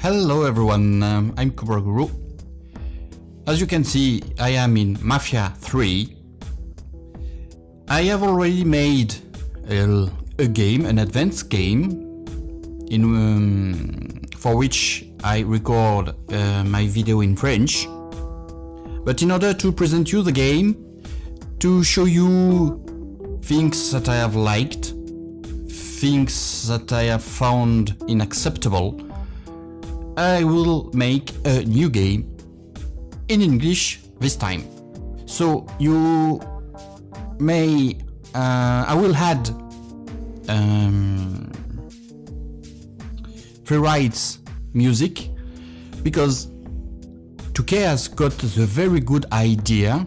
Hello everyone, I'm Cobra Guru. As you can see, I am in Mafia 3. I have already made a game, an advanced game, for which I record my video in French. But in order to present you the game, to show you things that I have liked, things that I have found unacceptable, I will make a new game in English this time. So you may, I will add free rights music because 2K has got the very good idea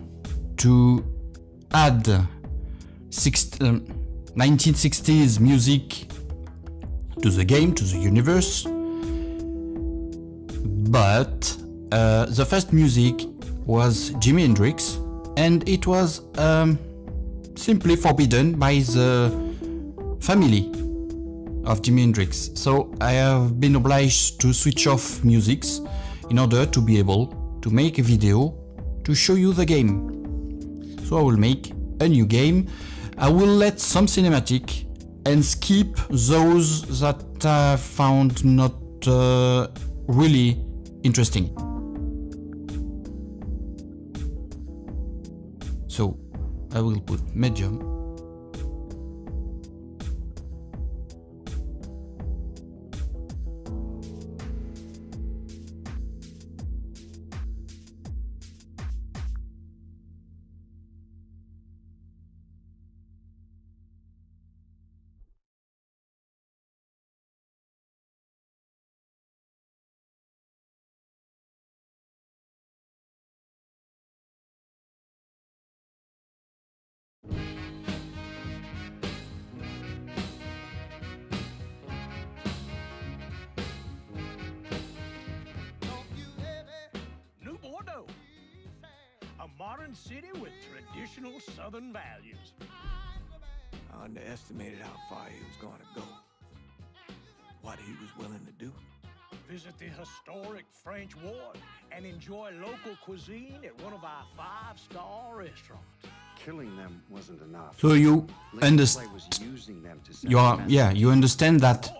to add 1960s music to the game, to the universe. But the first music was Jimi Hendrix, and it was simply forbidden by the family of Jimi Hendrix. So I have been obliged to switch off musics in order to be able to make a video to show you the game. So I will make a new game. I will let some cinematic and skip those that I found not really interesting. So I will put medium. Bordeaux, a modern city with traditional Southern values. I underestimated how far he was going to go. What he was willing to do. Visit the historic French Ward and enjoy local cuisine at one of our 5-star restaurants. Killing them wasn't enough. So you understand? You understand that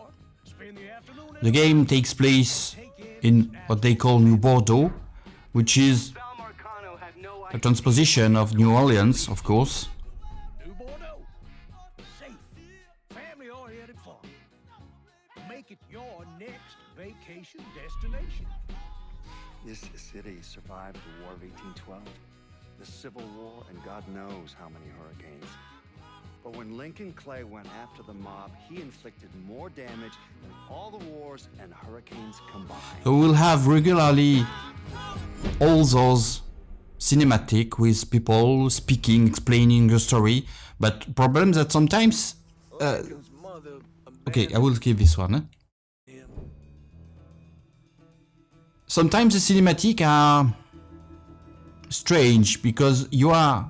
the game takes place in what they call New Bordeaux, which is a transposition of New Orleans, of course. New Bordeaux, safe, family-oriented fun. Make it your next vacation destination. This city survived the War of 1812, the Civil War, and God knows how many hurricanes. But when Lincoln Clay went after the mob, he inflicted more damage than all the wars and hurricanes combined. So we'll have regularly all those cinematic with people speaking, explaining the story, but problem that sometimes okay, I will skip this one. Sometimes the cinematic are strange because you are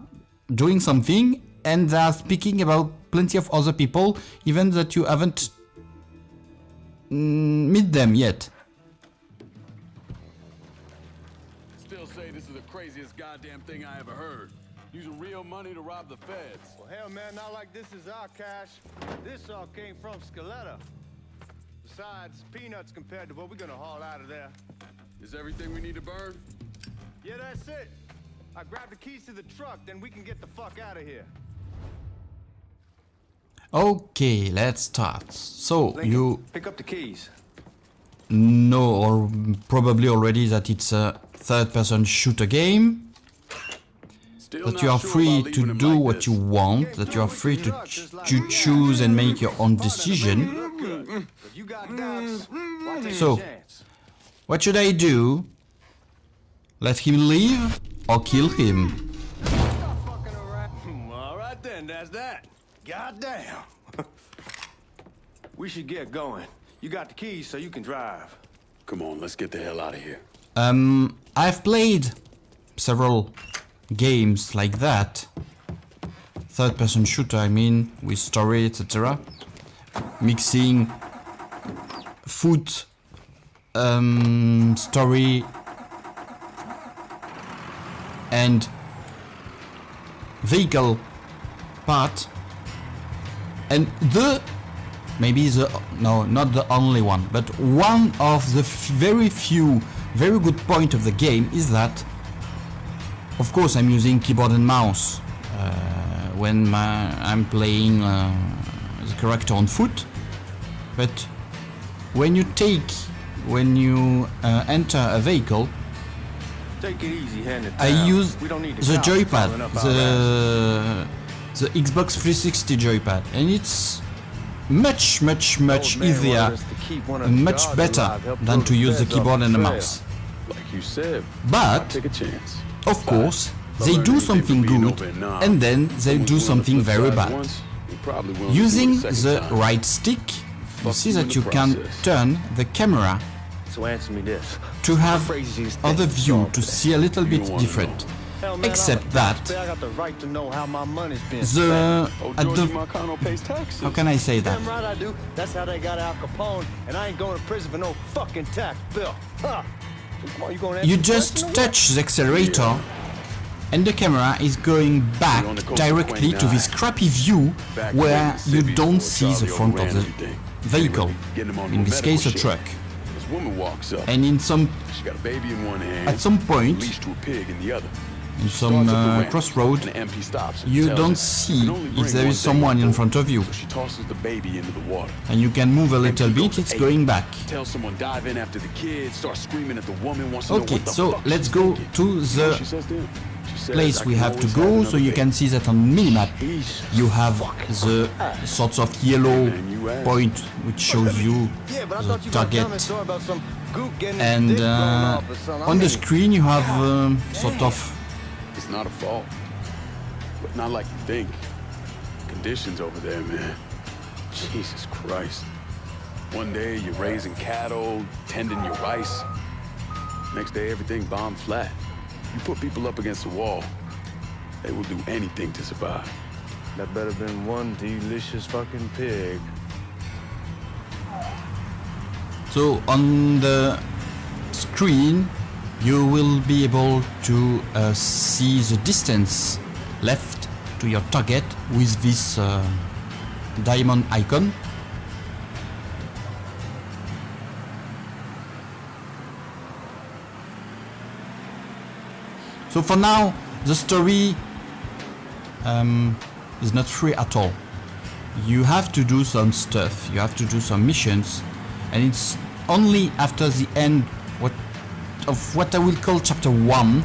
doing something and they are speaking about plenty of other people, even that you haven't met them yet. Still say this is the craziest goddamn thing I ever heard. Using real money to rob the feds. Well, hell, man, not like this is our cash. This all came from Scaletta. Besides, peanuts compared to what we're gonna haul out of there. Is everything we need to burn? Yeah, that's it. I grab the keys to the truck, then we can get the fuck out of here. Okay, let's start. So Lincoln, you pick up the keys. know or probably already that it's a third-person shooter game. Still That you are free to do what you want, that you are free to choose and make your own decision. You got doubts. Why take So, a chance? what should I do? Let him leave or kill him? Stop fucking around. All right then, that's that. Goddamn. We should get going. You got the keys so you can drive. Come on, let's get the hell out of here. I've played several games like that. Third-person shooter, I mean, with story, etc. Mixing foot story and vehicle part, and not the only one, but one of the very few very good point of the game is that, of course, I'm using keyboard and mouse when I'm playing the character on foot, but when you enter a vehicle, Take it easy, hand it I down. use We don't need the cops joypad, following up our the Xbox 360 joypad, and it's much easier and much better than to use the keyboard and the mouse. Like you said, But, take a chance. of course, they do something good, and then they do something very bad. Using the right stick, you see that you can turn the camera So answer me this. to have How crazy is other this? view, to see a little bit different. Hell, man, Except I'm a that taxpayer. I got the right to know how my money's been the Oh, at Georgie the Marcano pays taxes. how can I say that? Damn right I do. That's how they got Al Capone, and I ain't going to prison for no fucking tax bill. Huh. Come on, you gonna answer You the just question or what? touch the accelerator, and the camera is going back on the coast of directly to this crappy view Back where in you Mississippi don't before see the Charlie front of overran the everything. vehicle, Getting him on in the this case a medical truck. shit. This woman walks up. And in some She got a baby in one hand. at some point, leashed to a pig in the other. in some Starts up the ramp, crossroad, and the MP stops and you tells don't her, see "You can only if bring there one is thing someone on in board." front of you, So she tosses the baby into the water. and you can move a little bit, it's going back. Tell someone dive in after the kid, start screaming at the woman, wants to know Okay, what the so fuck let's she's go thinking. to You know the what she says then? She says, place "I we can have to always go, another so you baby." can see that on minimap you have the sorts of yellow point which shows you Yeah, but I the thought you were telling me a target, story about some gook getting his and dick blown off or something. I on the mean, screen you have sort of It's not a fault, but not like you think. Conditions over there, man. Jesus Christ. One day you're raising cattle, tending your rice. Next day everything bombed flat. You put people up against the wall, they will do anything to survive. That better been one delicious fucking pig. so on the screen you will be able to see the distance left to your target with this diamond icon. So for now the story is not free at all. You have to do some stuff, you have to do some missions, and it's only after the end of what I will call chapter 1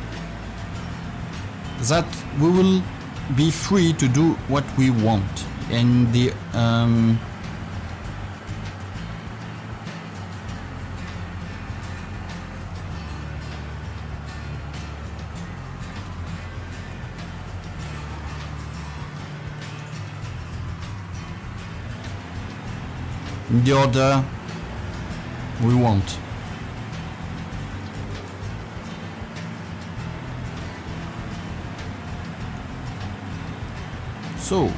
that we will be free to do what we want. And the in the order we want. So,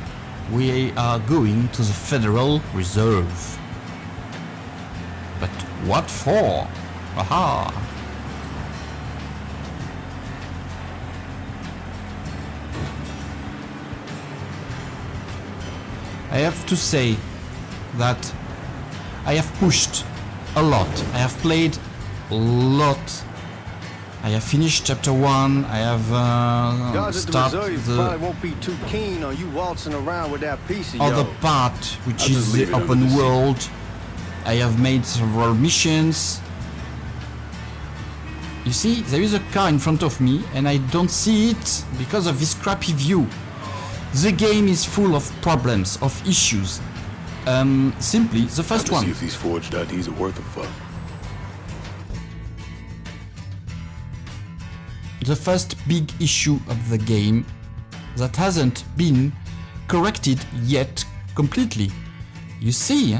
we are going to the Federal Reserve. But what for? Aha! I have to say that I have pushed a lot. I have played a lot. I have finished chapter 1. I have Guys at the started reserve the probably won't be too keen on you waltzing around with that piece of other yo. part, which I'll is just the leave it under open the seat. world. I have made several missions. You see, there is a car in front of me and I don't see it because of this crappy view. The game is full of problems, of issues. Simply, the first Time to see one. if these forged IDs are worth a fuck. The first big issue of the game that hasn't been corrected yet completely. You see,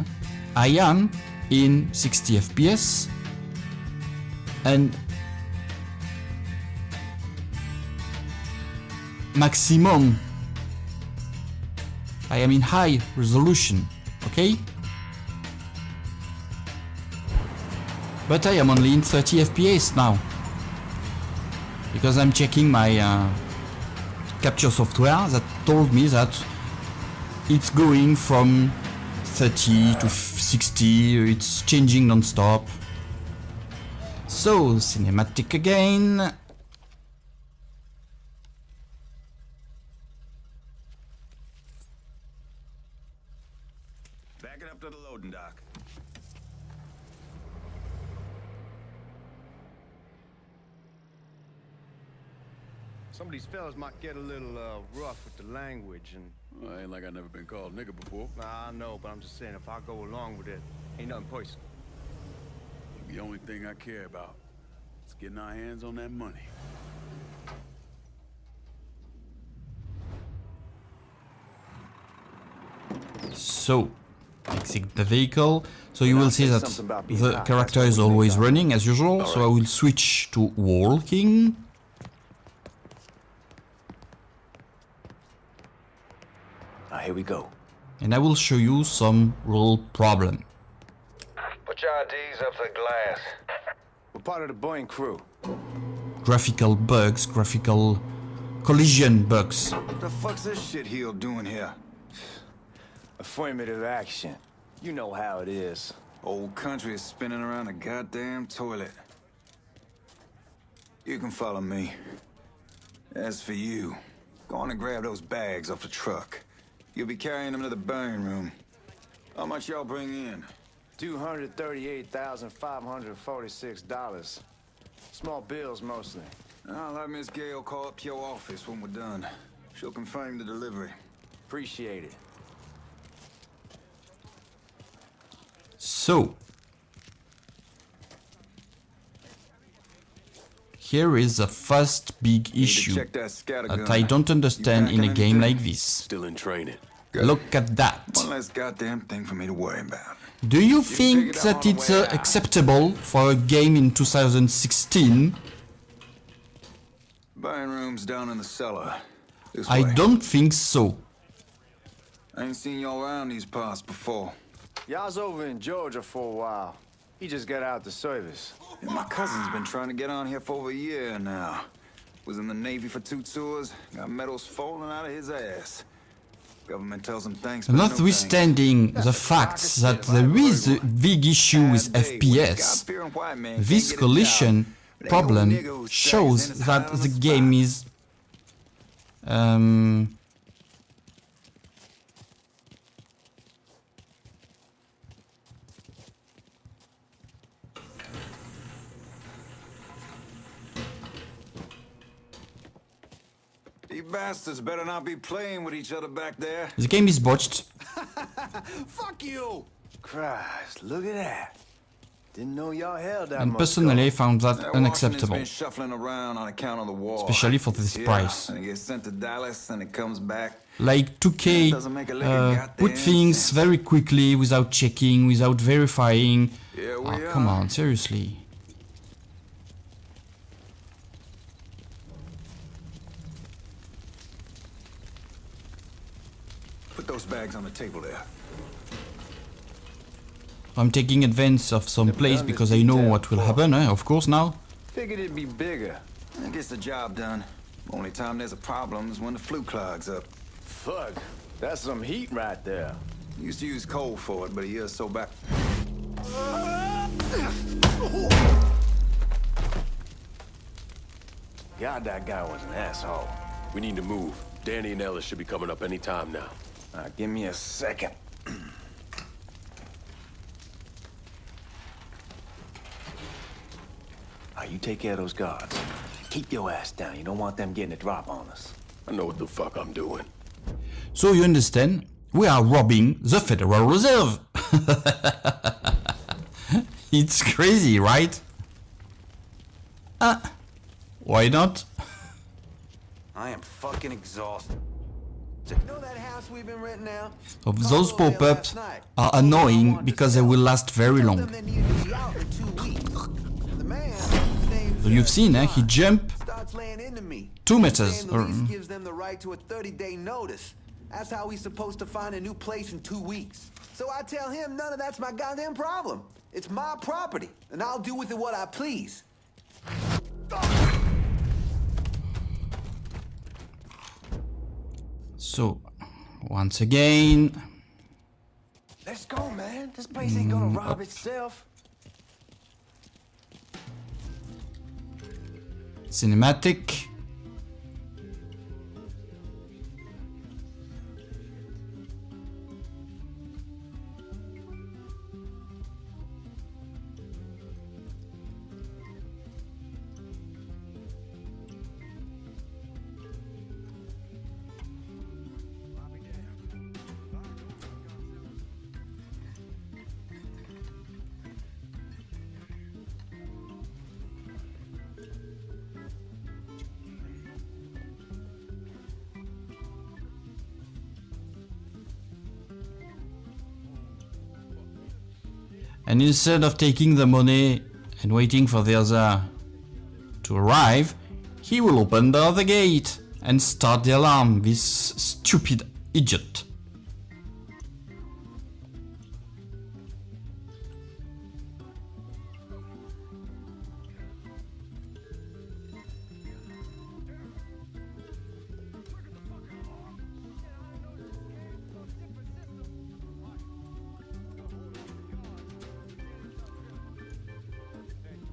I am in 60 FPS and maximum I am in high resolution, okay? But I am only in 30 FPS now. Because I'm checking my capture software that told me that it's going from 30 to 60, it's changing non-stop. So, cinematic again. Back it up to the loading dock. Some of these fellas might get a little rough with the language, and Well, ain't like I never been called nigga before. I know, but I'm just saying if I go along with it, ain't nothing personal. The only thing I care about is getting our hands on that money. So, exit the vehicle. So you will see that the character is always running as usual. So I will switch to walking. Here we go. And I will show you some real problem. Put your IDs up to the glass. We're part of the Boeing crew. Graphical bugs, graphical collision bugs. What the fuck's this shitheel doing here? Affirmative action. You know how it is. Old country is spinning around a goddamn toilet. You can follow me. As for you, go on and grab those bags off the truck. You'll be carrying them to the burn room. How much y'all bring in? $238,546. Small bills mostly. I'll have Miss Gale call up to your office when we're done. She'll confirm the delivery. Appreciate it. So, here is the first big issue Check that scattergun. that I don't understand in a game like this. Still in training. Look at that. One less goddamn thing for me to worry about. Do you think that it's acceptable for a game in 2016? Burn room's down in the cellar. This I way. don't think so. I ain't seen y'all around these parts before. Y'all's over in Georgia for a while. He just got out the service. And my cousin's been trying to get on here for over a year now. Was in the Navy for 2 tours, got medals falling out of his ass. Government tells him thanks, but no Notwithstanding the fact that there is a big issue with FPS, this collision problem shows that the game is You bastards better not be playing with each other back there. the game is botched. Fuck you! Christ, look at that. Didn't know y'all held that And much. personally I found that That Washington's unacceptable, been shuffling around on account of the war. especially for this Yeah, price. and it gets sent to Dallas and it comes back. Like 2K put things very quickly without checking, without verifying. Here we Oh, come are. on, seriously. Put those bags on the table there. I'm taking advance of some place because I know what will happen, of course, now. Figured it'd be bigger. That gets the job done. Only time there's a problem is when the flue clogs up. Fuck, that's some heat right there. Used to use coal for it, but a year or so back. God, that guy was an asshole. We need to move. Danny and Ellis should be coming up any time now. Give me a second. You take care of those guards. Keep your ass down. You don't want them getting a drop on us. I know what the fuck I'm doing. So you understand, we are robbing the Federal Reserve. It's crazy, right? Why not? I am fucking exhausted. You know that house we've been renting now? So those pop-ups are annoying because they will last very long. So you've seen, he jumped 2 meters. The lease gives them the right to a 30-day notice. That's how he's supposed to find a new place in 2 weeks. So I tell him none of that's my goddamn problem. It's my property, and I'll do with it what I please. So, once again, Let's go, man. This place ain't gonna rob itself. cinematic. And instead of taking the money and waiting for the other to arrive, he will open the other gate and start the alarm, this stupid idiot.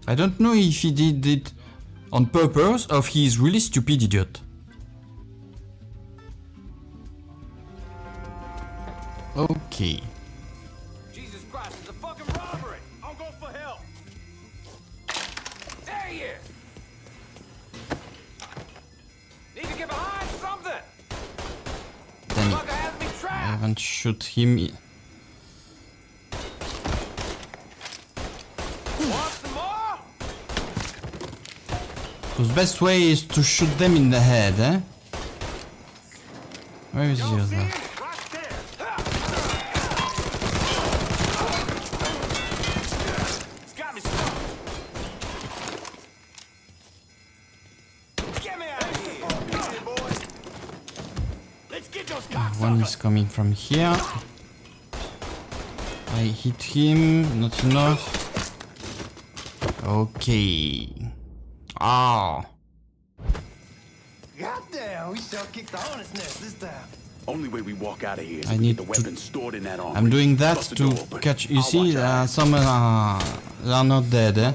I don't know if he did it on purpose or if he is really stupid idiot. Okay. Jesus Christ, it's a fucking robbery! I'll go for help! There he is! Need to get behind something! Then Fucker has me I trapped! haven't shoot him. Want some more? The best way is to shoot them in the head, eh? Where is the other? Right there. It's got me stuck! Get me out of here! Easy, boys! Let's get those One is coming from here. I hit him, not enough. Okay. Ah. Goddamn, we sure kicked the hornet's nest this time. Only way we walk out of here is I if we need get the to- weapons stored in that armory. I'm doing that Bust the door to open. catch. You I'll see, watch out. some they are not dead, eh?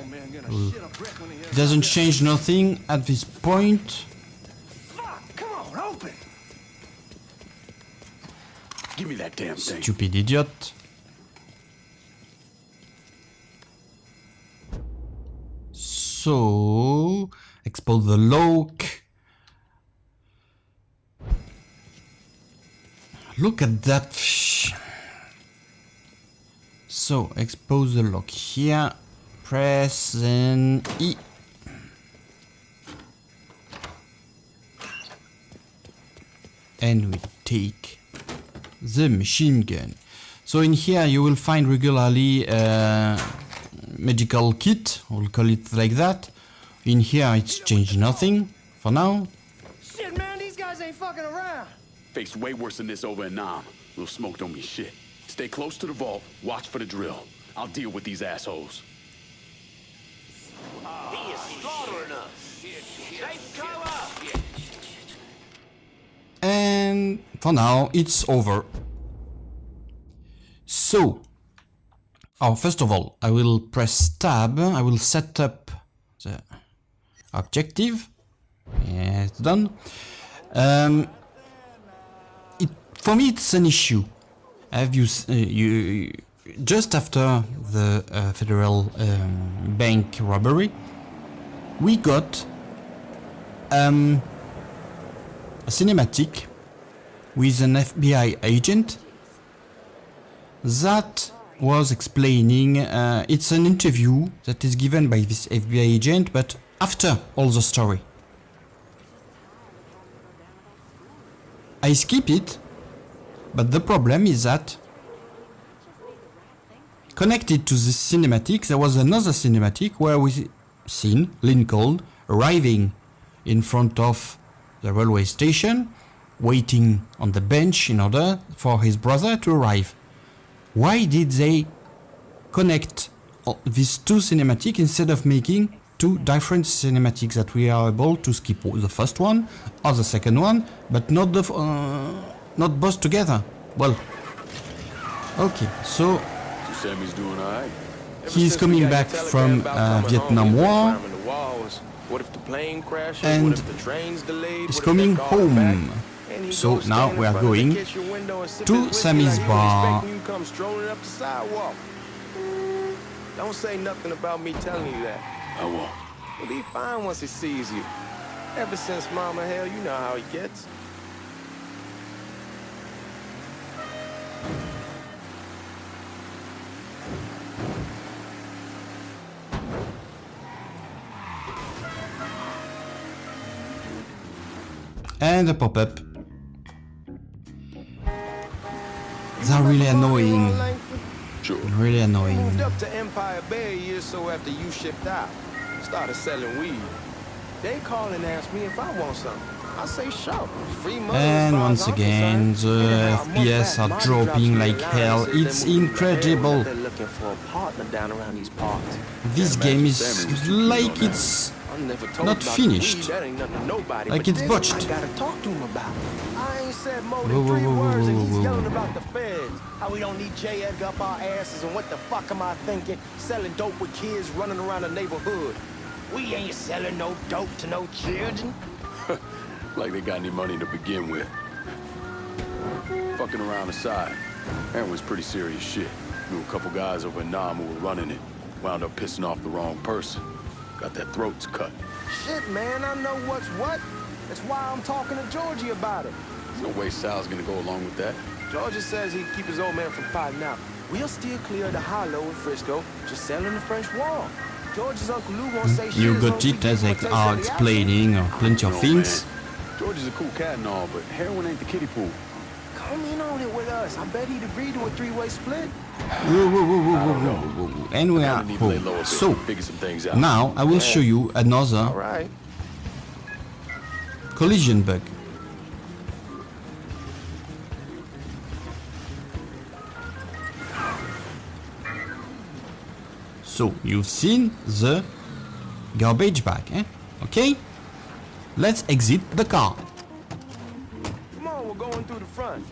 Doesn't change nothing at this point. Fuck, come on, open. Give me that damn thing. Stupid idiot. So, expose the lock. Look at that fish. So, expose the lock here. Press then E. And we take the machine gun. So in here you will find regularly medical kit, we'll call it like that. In here it's changed nothing for now. Shit, man, these guys ain't fucking around. Faced way worse than this over in Nam. Little smoke don't mean shit. Stay close to the vault. Watch for the drill. I'll deal with these assholes. He is slaughtering us! Take cover! And for now it's over. So, first of all, I will press tab, I will set up the objective. Yeah, it's done. For me it's an issue. Have you just after the federal bank robbery, we got a cinematic with an FBI agent that was explaining, it's an interview that is given by this FBI agent, but after all the story. I skip it, but the problem is that connected to this cinematic, there was another cinematic where we seen Lincoln arriving in front of the railway station, waiting on the bench in order for his brother to arrive. Why did they connect these two cinematics instead of making two different cinematics that we are able to skip the first one or the second one, but not the not both together. Well, okay, so Sammy's doing all right. he's coming back from Vietnam War. What if the plane crashes? And what if the train's delayed? he's What if coming they call him back? home. And he So goes now stand we in are front of the going kitchen window and sip to his whiskey Sammy's like he bar. expecting you come strolling up the sidewalk. Don't say nothing about me telling you that. I won't. He'll be fine once he sees you. Ever since Mama, hell, you know how he gets. And a pop-up. They're really annoying. Sure. Really Moved annoying. up to Empire Bay a year or so after you shipped out. Started selling weed. They call and ask me if I want something. I say sure. Free money. And as far once as I'm again, concerned. the Anyhow, a month FPS back, are Marty dropping drops me a like line hell. and says It's they're moving to incredible. They're looking for a partner down around these parts. This game is like it's I never told not about finished. weed, that ain't nothing to nobody, Like but it's this botched. I gotta talk to him about. I ain't said more Whoa, than whoa, 3 whoa, whoa, words and whoa, he's whoa. yelling about the feds. How we don't need J. Edgar up our asses and what the fuck am I thinking? Selling dope with kids running around the neighborhood. We ain't selling no dope to no children. Like they got any money to begin with. Fucking around aside, heroin's pretty serious shit. Knew a couple guys over in Nam who were running it. Wound up pissing off the wrong person. Got their throats cut. Shit, man, I know what's what. That's why I'm talking to Georgie about it. There's no way Sal's gonna go along with that. Georgia says he'd keep his old man from fighting out. We'll still clear the hollow in Frisco, just selling the French wall. George's Uncle Lou won't say shit. You as long got as we it give as him a like taste are of the explaining plenty of No, things. man. George is a cool cat and all, but heroin ain't the kiddie pool. Come in on it with us. I bet he'd agree to a 3-way split. Whoa, whoa, whoa, whoa, whoa, whoa, whoa. And we are Gonna need to lay low a home. bit, So figure some things out. now I will show you another All right. collision bug. So you've seen the garbage bag, eh? Okay? Let's exit the car. Come on, we're going through the front.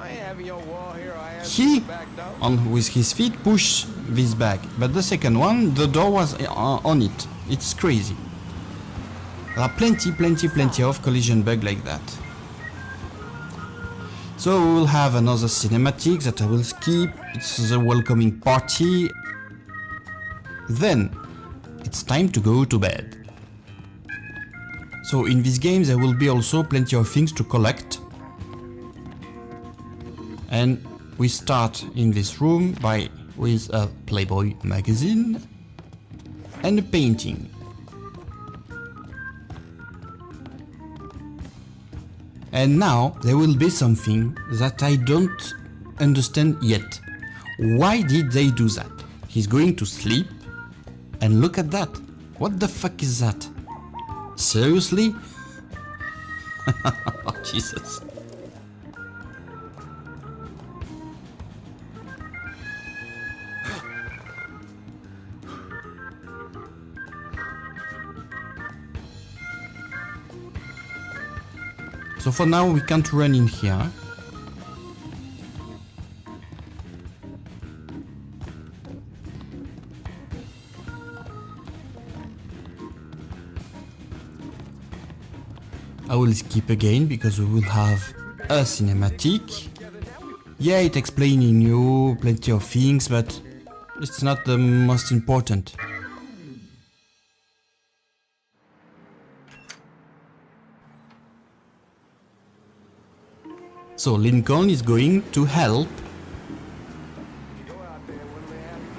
I ain't having your wall here. I asked He, you to back door. with his feet, push this bag, but the second one, the door was on it. It's crazy. There are plenty of collision bug like that. So we will have another cinematic that I will skip. It's the welcoming party. Then it's time to go to bed. So in this game there will be also plenty of things to collect. And we start in this room with a Playboy magazine and a painting. And now there will be something that I don't understand yet. Why did they do that? He's going to sleep and look at that. What the fuck is that? Seriously? Jesus. So for now we can't run in here. I will skip again because we will have a cinematic. Yeah, it's explaining you plenty of things, but it's not the most important. So Lincoln is going to help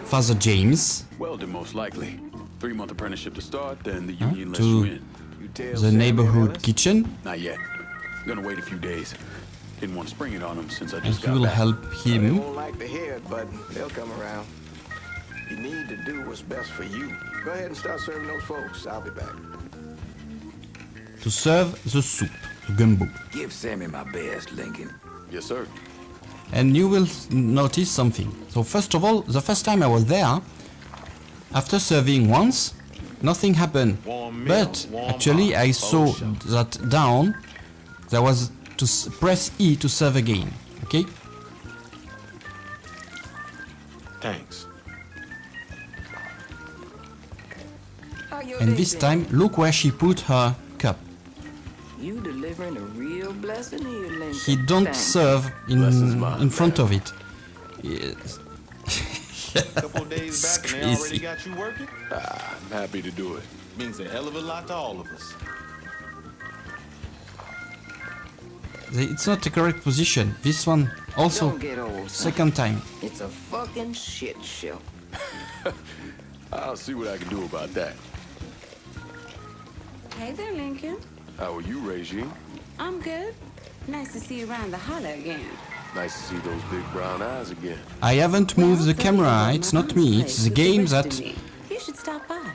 Father James, Weldon, most likely. 3-month apprenticeship to start, then the union lets to you in. the neighborhood kitchen, Not yet. Gonna wait a few days. Didn't want to spring it on him since I and just he got will back. help They him. won't like to hear it, but they'll come around. You need to do what's best for you. Go ahead and start serving those folks. I'll be back. To serve the soup, the gumbo. Give Sammy my best, Lincoln. Yes, sir. And you will notice something. So first of all, the first time I was there, After serving once, nothing happened. But actually I saw that down there was to press E to serve again. Okay? Thanks. And this time, look where she put her cup. You delivering a real blessing here, Lincoln. He don't serve in front of it. Yes. A couple days back and they already Crazy. got you working? I'm happy to do it. Means a hell of a lot to all of us. It's not the correct position. This one also Don't get old, son. second time. It's a fucking shit show. I'll see what I can do about that. Hey there, Lincoln. How are you, Regine? I'm good. Nice to see you around the holler again. Nice to see those big brown eyes again. I haven't moved the camera. It's not me. It's the game that You should stop by.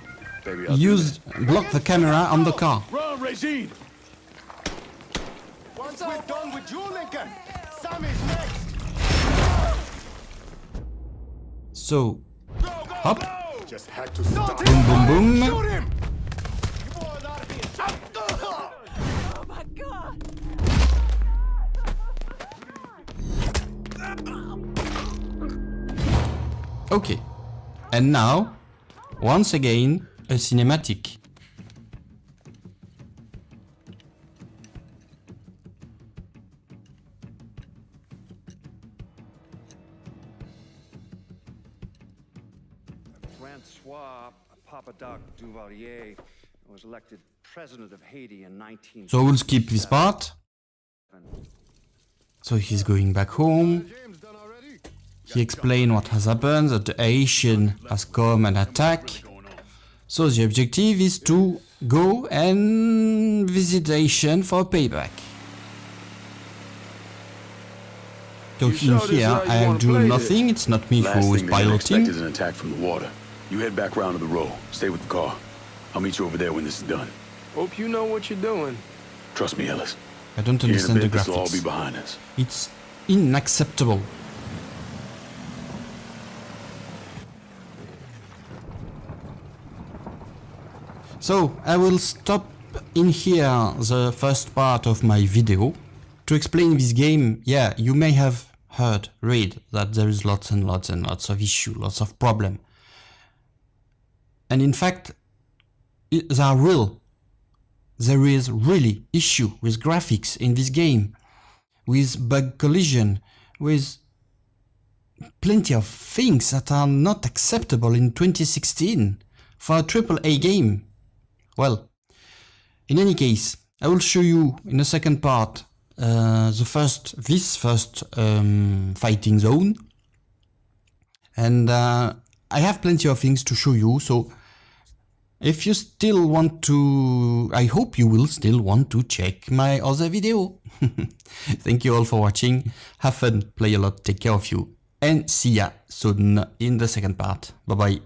Maybe I'll do used block the camera on the car. Run, Regine! Once we're done with you, Lincoln, Sammy's next. So, hop, Just had to stop. boom, boom, boom. Shoot him! You boys ought to be ashamed. Oh my god! Okay. And now, once again, a cinematic. Francois Papadoc Duvalier was elected president of Haiti in 19... So we'll skip this part. So he's going back home. He explained what has happened, that the Haitian has come and attack. So the objective is to go and visit the Haitian for payback. So in here, I do nothing, it's not me who is piloting. Is an attack from the water. You head back round to the row. Stay with the car. I'll meet you over there when this is done. Hope you know what you're doing. Trust me, Ellis. I don't Here in a understand the bit, this will all be graphics. behind us. It's unacceptable. So, I will stop in here the first part of my video. To explain this game, yeah, you may have read that there is lots and lots and lots of issues, lots of problems. And in fact, there is really issue with graphics in this game, with bug collision, with plenty of things that are not acceptable in 2016 for a AAA game. Well, in any case, I will show you in the second part this first fighting zone, and I have plenty of things to show you. So if you still want to, I hope you will still want to check my other video. Thank you all for watching. Have fun, play a lot, take care of you, and see ya soon in the second part. Bye bye.